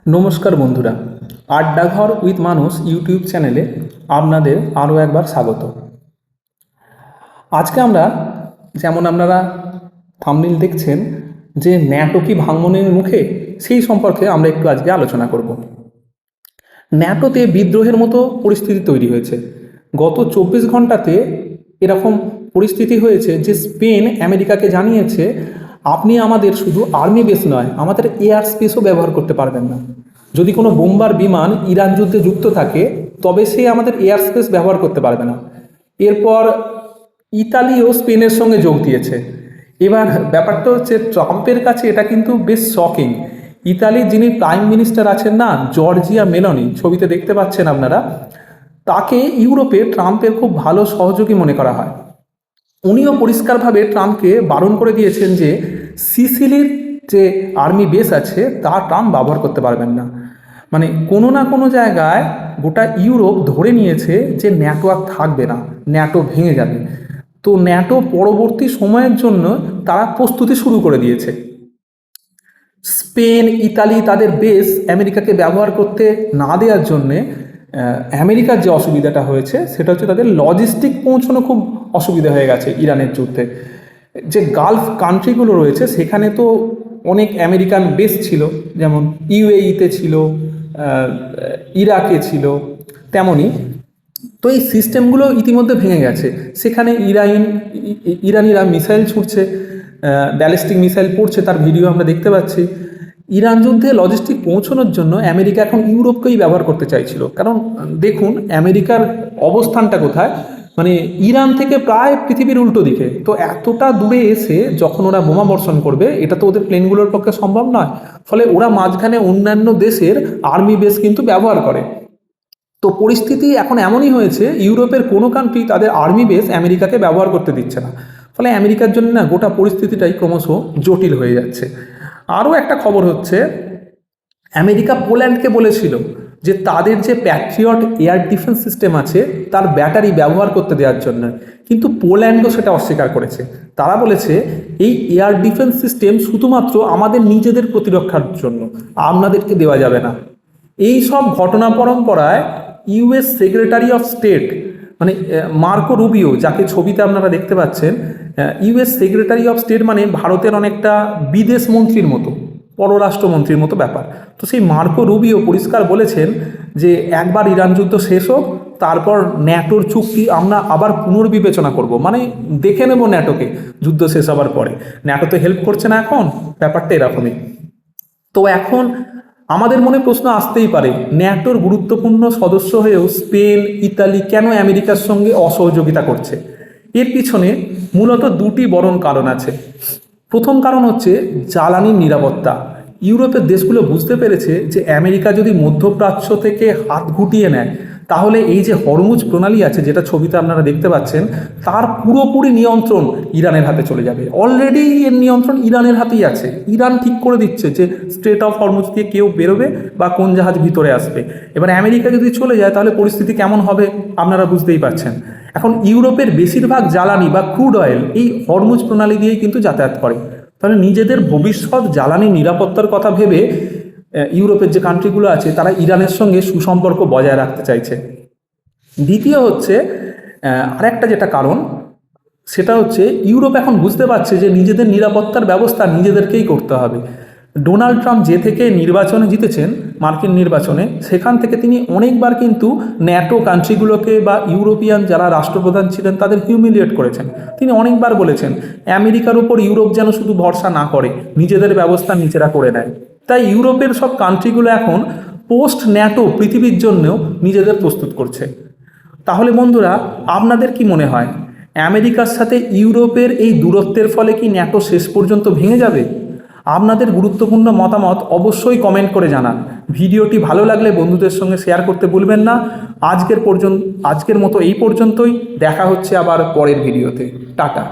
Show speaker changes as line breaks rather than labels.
নমস্কার বন্ধুরা, আড্ডাঘর উইথ মানুষ ইউটিউব চ্যানেলে আপনাদের আরও একবার স্বাগত। আজকে আমরা যেমন আপনারা থাম্বনেইল দেখছেন যে ন্যাটো কি ভাঙনের মুখে, সেই সম্পর্কে আমরা একটু আজকে আলোচনা করব। ন্যাটোতে বিদ্রোহের মতো পরিস্থিতি তৈরি হয়েছে। গত 24 ঘন্টাতে এরকম পরিস্থিতি হয়েছে যে স্পেন আমেরিকাকে জানিয়েছে, আপনি আমাদের শুধু আর্মি বেস নয়, আমাদের এয়ার স্পেসও ব্যবহার করতে পারবেন না। যদি কোনো বোম্বার বিমান ইরান যুদ্ধে যুক্ত থাকে তবে সে আমাদের এয়ার স্পেস ব্যবহার করতে পারবে না। এরপর ইতালিও স্পেনের সঙ্গে যোগ দিয়েছে। এবার ব্যাপারটা হচ্ছে, ট্রাম্পের কাছে এটা কিন্তু বেশ শকিং। ইতালির যিনি প্রাইম মিনিস্টার আছেন না, জর্জিয়া মেলোনি, ছবিতে দেখতে পাচ্ছেন আপনারা, তাকে ইউরোপে ট্রাম্পের খুব ভালো সহযোগী মনে করা হয়। উনিও পরিষ্কারভাবে ট্রাম্পকে বারণ করে দিয়েছেন যে সিসিলির যে আর্মি বেস আছে তা ট্রাম্প ব্যবহার করতে পারবেন না। মানে কোনো না কোনো জায়গায় গোটা ইউরোপ ধরে নিয়েছে যে ন্যাটো আর থাকবে না, ন্যাটো ভেঙে যাবে। তো ন্যাটো পরবর্তী সময়ের জন্য তারা প্রস্তুতি শুরু করে দিয়েছে। স্পেন, ইতালি তাদের বেস আমেরিকাকে ব্যবহার করতে না দেওয়ার জন্যে আমেরিকার যে অসুবিধাটা হয়েছে সেটা হচ্ছে তাদের লজিস্টিক পৌঁছানো খুব অসুবিধা হয়ে গেছে। ইরানের যুদ্ধে যে গালফ কান্ট্রিগুলো রয়েছে সেখানে তো অনেক আমেরিকান বেস ছিল, যেমন ইউএইতে ছিল, ইরাকে ছিল, তেমনই। তো এই সিস্টেমগুলো ইতিমধ্যে ভেঙে গেছে। সেখানে ইরানিরা মিসাইল ছুটছে, ব্যালিস্টিক মিসাইল পড়ছে, তার ভিডিও আমরা দেখতে পাচ্ছি। ইরান যুদ্ধে লজিস্টিক পৌঁছানোর জন্য আমেরিকা এখন ইউরোপকেই ব্যবহার করতে চাইছিল। কারণ দেখুন আমেরিকার অবস্থানটা কোথায়, মানে ইরান থেকে প্রায় পৃথিবীর উল্টো দিকে। তো এতটা দূরে এসে যখন ওরা বোমা বর্ষণ করবে, এটা তো ওদের প্লেনগুলোর পক্ষে সম্ভব নয়। ফলে ওরা মাঝখানে অন্যান্য দেশের আর্মি বেস কিন্তু ব্যবহার করে। তো পরিস্থিতি এখন এমনই হয়েছে, ইউরোপের কোনো কান্ট্রি তাদের আর্মি বেস আমেরিকাকে ব্যবহার করতে দিচ্ছে না। ফলে আমেরিকার জন্য না গোটা পরিস্থিতিটাই ক্রমশ জটিল হয়ে যাচ্ছে। আরও একটা খবর হচ্ছে, আমেরিকা পোল্যান্ডকে বলেছিল যে তাদের যে প্যাট্রিয়ট এয়ার ডিফেন্স সিস্টেম আছে তার ব্যাটারি ব্যবহার করতে দেওয়ার জন্য, কিন্তু পোল্যান্ডও সেটা অস্বীকার করেছে। তারা বলেছে এই এয়ার ডিফেন্স সিস্টেম শুধুমাত্র আমাদের নিজেদের প্রতিরক্ষার জন্য, আপনাদেরকে দেওয়া যাবে না। এই সব ঘটনা পরম্পরায় ইউএস সেক্রেটারি অফ স্টেট, মানে মার্কো রুবিও, যাকে ছবিতে আপনারা দেখতে পাচ্ছেন, ইউএস সেক্রেটারি অফ স্টেট মানে ভারতের অনেকটা বিদেশ মন্ত্রীর মতো, পররাষ্ট্রমন্ত্রীর মতো ব্যাপার। তো সেই মার্কো রুবিও পরিষ্কার বলেছেন যে একবার ইরান যুদ্ধ শেষ হোক, তারপর ন্যাটোর চুক্তি আমরা আবার পুনর্বিবেচনা করব। মানে দেখে নেব ন্যাটোকে যুদ্ধ শেষ হবার পরে। ন্যাটো তো হেল্প করছে না এখন, ব্যাপারটা এরকমই। তো এখন আমাদের মনে প্রশ্ন আসতেই পারে, ন্যাটোর গুরুত্বপূর্ণ সদস্য হয়েও স্পেন, ইতালি কেন আমেরিকার সঙ্গে অসহযোগিতা করছে? এর পিছনে মূলত দুটি বড় কারণ আছে। প্রথম কারণ হচ্ছে জ্বালানির নিরাপত্তা। ইউরোপের দেশগুলো বুঝতে পেরেছে যে আমেরিকা যদি মধ্যপ্রাচ্য থেকে হাত গুটিয়ে নেয়, তাহলে এই যে হরমুজ প্রণালী আছে, যেটা ছবিতে আপনারা দেখতে পাচ্ছেন, তার পুরোপুরি নিয়ন্ত্রণ ইরানের হাতে চলে যাবে। অলরেডি এর নিয়ন্ত্রণ ইরানের হাতেই আছে। ইরান ঠিক করে দিচ্ছে যে স্ট্রেট অফ হরমুজ দিয়ে কেউ বেরোবে বা কোন জাহাজ ভিতরে আসবে। এবার আমেরিকা যদি চলে যায় তাহলে পরিস্থিতি কেমন হবে আপনারা বুঝতেই পারছেন। এখন ইউরোপের বেশিরভাগ জ্বালানি বা ক্রুড অয়েল এই হরমুজ প্রণালী দিয়েই কিন্তু যাতায়াত করে। তাহলে নিজেদের ভবিষ্যৎ জ্বালানি নিরাপত্তার কথা ভেবে ইউরোপের যে কান্ট্রিগুলো আছে তারা ইরানের সঙ্গে সুসম্পর্ক বজায় রাখতে চাইছে। দ্বিতীয় হচ্ছে আরেকটা যেটা কারণ, সেটা হচ্ছে ইউরোপ এখন বুঝতে পারছে যে নিজেদের নিরাপত্তার ব্যবস্থা নিজেদেরকেই করতে হবে। ডোনাল্ড ট্রাম্প যে থেকে নির্বাচনে জিতেছেন, মার্কিন নির্বাচনে, সেখান থেকে তিনি অনেকবার কিন্তু ন্যাটো কান্ট্রিগুলোকে বা ইউরোপিয়ান যারা রাষ্ট্রপ্রধান ছিলেন তাদের হিউমিলিয়েট করেছেন। তিনি অনেকবার বলেছেন আমেরিকার উপর ইউরোপ যেন শুধু ভরসা না করে, নিজেদের ব্যবস্থা নিজেরা করে নেয়। তাই ইউরোপের সব কান্ট্রিগুলো এখন পোস্ট ন্যাটো পৃথিবীর জন্যও নিজেদের প্রস্তুত করছে। তাহলে বন্ধুরা, আপনাদের কি মনে হয়, আমেরিকার সাথে ইউরোপের এই দূরত্বের ফলে কি ন্যাটো শেষ পর্যন্ত ভেঙে যাবে? আপনাদের গুরুত্বপূর্ণ মতামত অবশ্যই কমেন্ট করে জানান। ভিডিওটি ভালো লাগলে বন্ধুদের সঙ্গে শেয়ার করতে ভুলবেন না। আজকের মতো এই পর্যন্তই। দেখা হচ্ছে আবার পরের ভিডিওতে। টাটা।